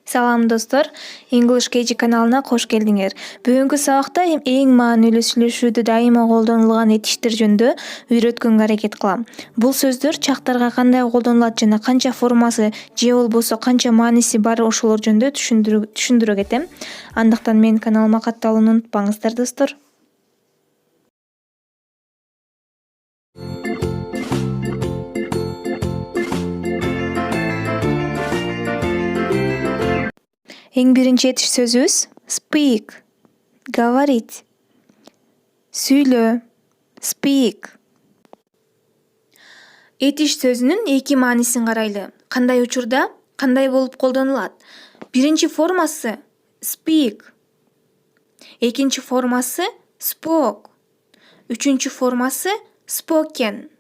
Салам достор, English KG каналына кош келдиңер. Бүгүнкү сабакта эң маанилүү сүйлөшүүдө дайыма колдонулган этиштер жөнүндө үйрөткөнгө аракет кылам. Бул сөздөр чактарга кандай колдонулат жана канча формасы же болбосо канча мааниси бар ошолор жөнүндө түшүндүрө кетем. Андыктан менин каналыма катталууну унутпаңыздар достор. Эң биринчи этиш сөзүбүз speak, говорить. Сүйлө, speak. Этиш сөзүнүн эки маанисин карайлы. Кандай учурда, кандай болуп колдонулат? Биринчи формасы speak, экинчи формасы spoke, үчүнчү формасы spoken.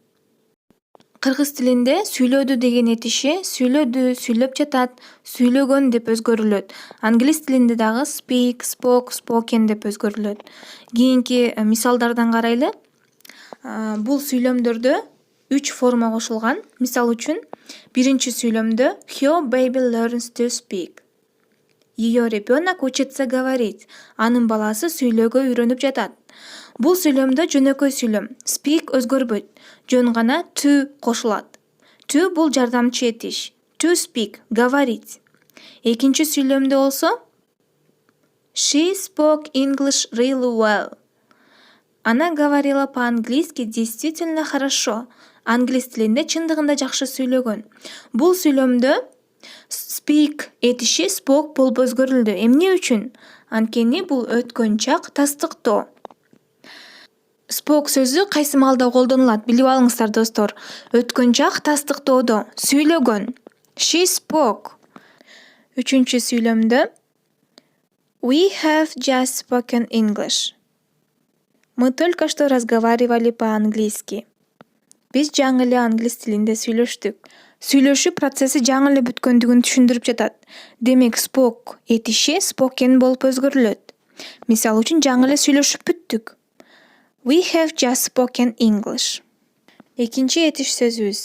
Кыргыз тилинде сүйлөдү деген этиши сүйлөдү, сүйлөп жатат, сүйлөгөн деп өзгөрүлөт. Англис тилинде дагы speak, spoke, spoken деп өзгөрүлөт. Кийинки мисалдардан карайлы. Бул сүйлөмдөрдө 3 форма кошулган. Мисал үчүн, биринчи сүйлөмдө Her baby learns to speak. Ее ребенок учится говорить. Анын баласы сүйлөөгө үйрөнүп жатат. Бул сүйлөмдө жөнөкөй сүйлөм. Speak өзгөрбөйт. Жөн гана to кошулат. To бул жардамчы этиш. To speak, говорить. Экинчи сүйлөмдө болсо She spoke English really well. Она говорила по-английски действительно хорошо. Англис тилинде чындыгында жакшы сүйлөгөн. Бул сүйлөмдө speak этиши spoke болуп өзгөрүлдү. Эмне үчүн? Анткени бул өткөн чак тастыктоо. Spoke сөзү кайсы маалда колдонулат? Билип алыңыздар достор. Өткөн чак тастыктоодо, сүйлөгөн. She spoke. Үчүнчү сүйлөмдө We have just spoken English. Мы только что разговаривали по-английски. Биз жаңы эле англис тилинде сүйлөштүк. Сүйлөшүү процесси жаңы эле бүткөндүгүн түшүндүрүп жатат. Демек spoke этиши spoken болуп өзгөрүлөт. Мисал үчүн жаңы эле сүйлөшүп бүттүк. We have just spoken English. Экинчи этиш сөзүбүз.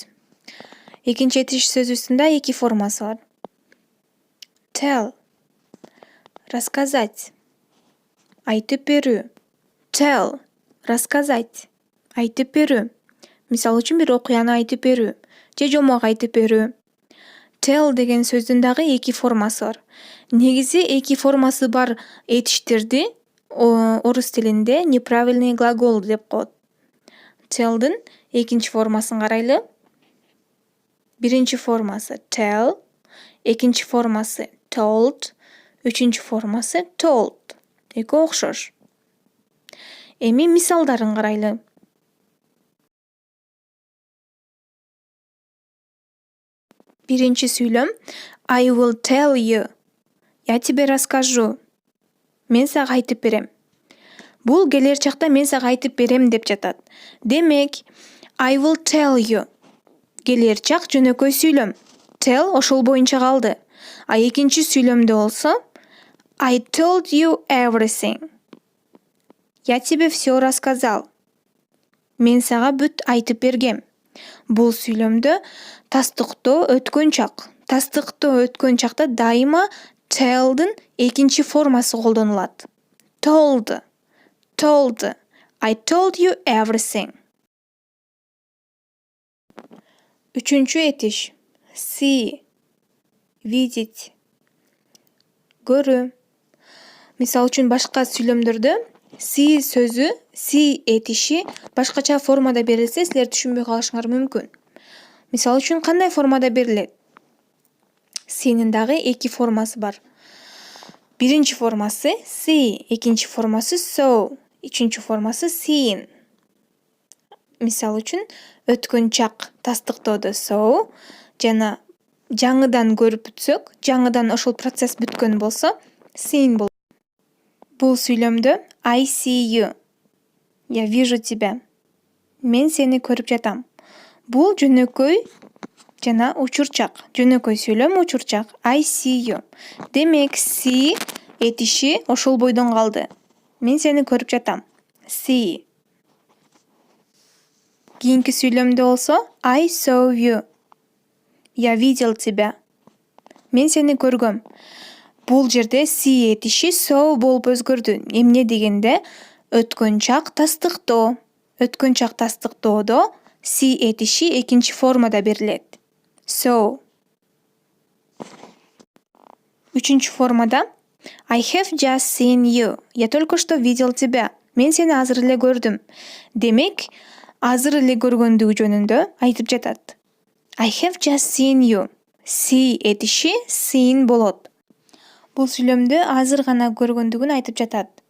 Экинчи этиш сөзүбүздүн да эки формасы бар. Tell. Рассказать. Айтып берүү. Tell. Рассказать. Айтып берүү. Мисал үчүн бир окуяны айтып берүү же жомок айтып берүү. Tell деген сөздүн дагы эки формасы бар. Негизи эки формасы бар этиштерди орус тилинде неправильный глагол деп коет. Tellдин экинчи формасын карайлы. Биринчи формасы tell, экинчи формасы told, үчүнчү формасы told. Экөө окшош. Эми мисалдарын карайлы. Биринчи сүйлөм I will tell you. Я тебе расскажу. Мен сага айтып берем. Бул келер чакта мен сага айтып берем деп жатат. Демек, I will tell you. Келер чак жөнөкөй сүйлөм. Tell ошол боюнча калды. А экинчи сүйлөмдө болсо I told you everything. Я тебе все рассказал. Мен сага бүт айтып бергем. Бул сүйлөмдө тастыктоо өткөн чак. Тастыктоо өткөн чакта дайыма tellдин экинчи формасы колдонулат. Told. Told. I told you everything. Үчүнчү этиш. See. Видеть. Көрүү. Мисал үчүн башка сүйлөмдөрдө see сөзү, see этиши башкача формада берилсе, силер түшүнбөй калышыңар мүмкүн. Мисал үчүн кандай формада берилет? See'нин дагы эки формасы бар. Биринчи формасы see, экинчи формасы saw, үчүнчү формасы seen. Мисал үчүн өткөн чак тастыктоодо saw жана жаңыдан көрүп бүтсөк, жаңыдан ошол процесс бүткөн болсо seen болот. Бул сүйлөмдө I see you. Я вижу тебя. Мен сени көрүп жатам. Бул жөнөкөй жана учурчак. Жөнөкөй сүйлөм учурчак. I see you. Демек see этиши ошол бойдон калды. Мен сени көрүп жатам. See. Кийинки сүйлөмдө болсо I saw you. Я видел тебя. Мен сени көргөм. Бул жерде see этиши so болуп өзгөрдү. Эмне дегенде өткөн чак тастыктоо. Өткөн чак тастыктоодо see этиши экинчи формада берилет. So. Үчүнчү формада I have just seen you. Я только что видел тебя. Мен сени азыр эле көрдүм. Демек, азыр эле көргөндүгү жөнүндө айтып жатат. I have just seen you. See этиши seen болот. Бул сүйлөмдө азыр гана көргөндүгүн айтып жатат.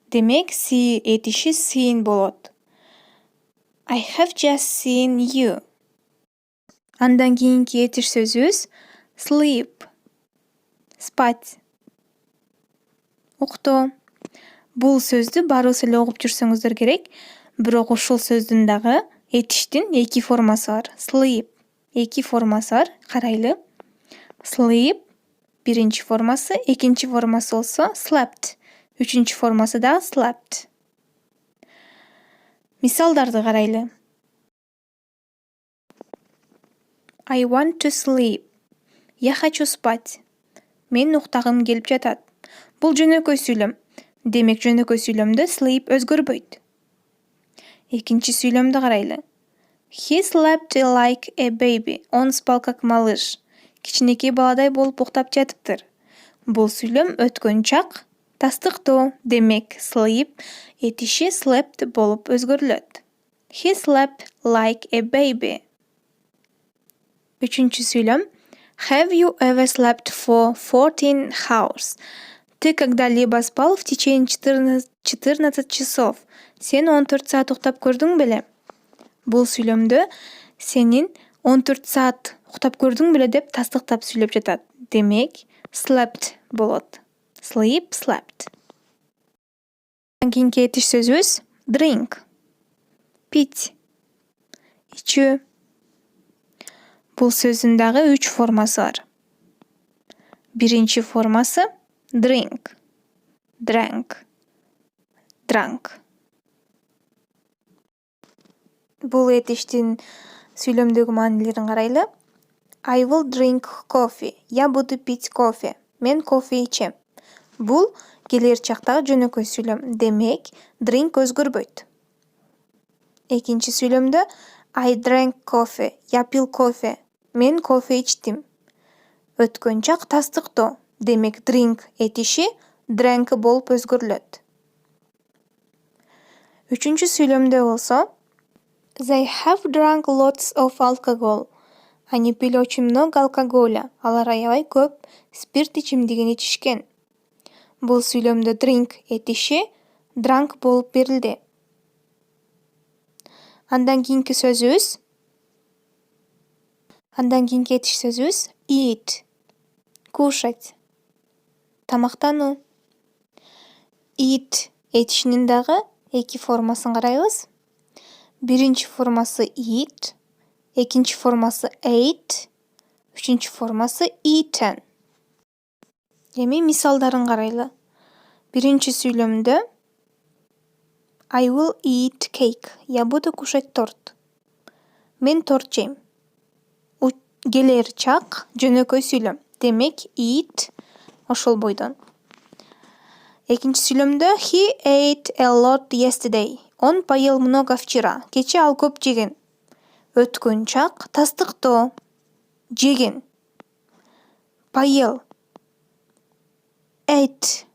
Демек, see этиши seen болот. I have just seen you. Андан кийинки этиш сөзүбүз sleep. Спать. Уктоо. Бул сөздү баарыбыз эле угуп жүрсөңүздөр керек. Бирок ушул сөздүн дагы этиштин эки формасы бар. Sleep. Эки формасы бар. Карайлы. Sleep. Биринчи формасы, экинчи формасы болсо slept. Үчүнчү формасы дагы slept. Мисалдарды карайлы. I want to sleep. Я хочу спать. Мен уктагым келип жатат. Бул жөнөкөй сүйлөм. Демек, жөнөкөй сүйлөмдө sleep өзгөрбөйт. Экинчи сүйлөмдү карайлы. He slept like a baby. Он спал как малыш. Кичинекей баладай болуп уктап жатыптыр. Бул сүйлөм өткөн чак тастыктоо. Демек, sleep этиши slept болуп өзгөрүлөт. He slept like a baby. Үчүнчү сүйлөм. Have you ever slept for 14 hours? Ты когда-либо спал в течение 14 часов? Сен 14 саат уктап көрдүң беле? Бул сүйлөмдө сенин 14 саат уктап көрдүң беле деп тастыктап сүйлөп жатат. Демек, slept болот. Sleep, slept. Кийинки этиш сөзүбүз drink. Пить. Ичүү. Бул сөздүн дагы 3 формасы бар. Биринчи формасы drink. Drank. Drank. Бул этиштин сүйлөмдөгү маанилерин карайлы. I will drink coffee. Я буду пить кофе. Мен кофе ичем. Бул келер чактагы жөнөкөй сүйлөм. Демек, drink өзгөрбөйт. Экинчи сүйлөмдө I drank coffee. Я пил кофе. Мен кофе ичтим. Өткөн чак тастыктоо. Демек, drink этиши drank болуп өзгөрүлөт. Үчүнчү сүйлөмдө болсо They have drunk lots of alcohol. Они пили очень много алкоголя. Алар аябай көп спирт ичимдигин ичишкен. Бул сүйлөмдө drink этиши drank болуп берилди. Андан кийинки этиш сөзүбүз eat. Кушать. Тамактануу. Eat этишинин дагы эки формасын карайбыз. Биринчи формасы eat, экинчи формасы ate, үчүнчү формасы eaten. Эми мисалдарын карайлы. Биринчи сүйлөмдө I will eat cake. Я буду кушать торт. Мен торт жейм. Келер чак жөнөкөй сүйлөм. Демек, eat ошол бойдон. Экинчи сүйлөмдө he ate a lot yesterday. Он поел много вчера. Кече ал көп жеген. Өткөн чак тастыктоо. Жеген. Поел. Ate.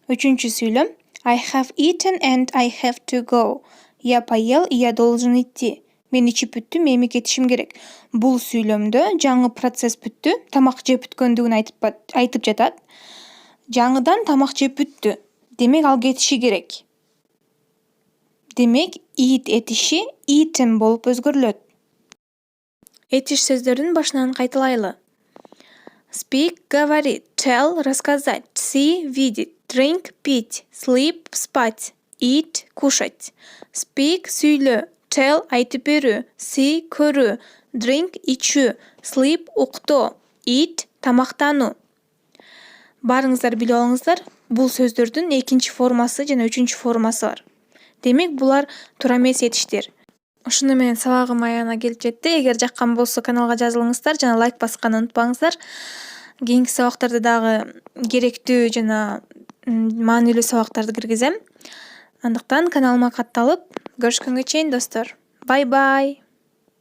Үчүнчү сүйлөм I have eaten and I have to go. Я поел и я должен идти. Мен ичип бүттүм, эми кетишим керек. Бул сүйлөмдө жаңы процесс бүттү, тамак жеп бүткөндүгүн айтып жатат. Жаңыдан тамак жеп бүттү. Демек, ал кетиши керек. Демек, eat этиши eaten болуп өзгөрүлөт. Этиш сөздөрдүн башынан кайталайлы. Speak — говорить, tell — рассказать, see — видеть, drink — пить, sleep — спать, eat — кушать. Speak — сүйлө, tell — айтып берүү, see — көрүү, drink — ичүү, sleep — уктоо, eat — тамактануу. Барыңыздар билип алыңыздар, бул сөздөрдүн экинчи формасы жана үчүнчү формасы бар. Демек, булар туура эмес этиштер. Ушуну менен сабагым аягына келип жетти. Эгер жаккан болсо каналга жазылыңыздар жана лайк басканды унутпаңыздар. кийинки сабактарда дагы керектүү жана маанилүү сабактарды киргизем. Андыктан каналыма катталып, көрүшкөнгө чейин достор. Бай бай.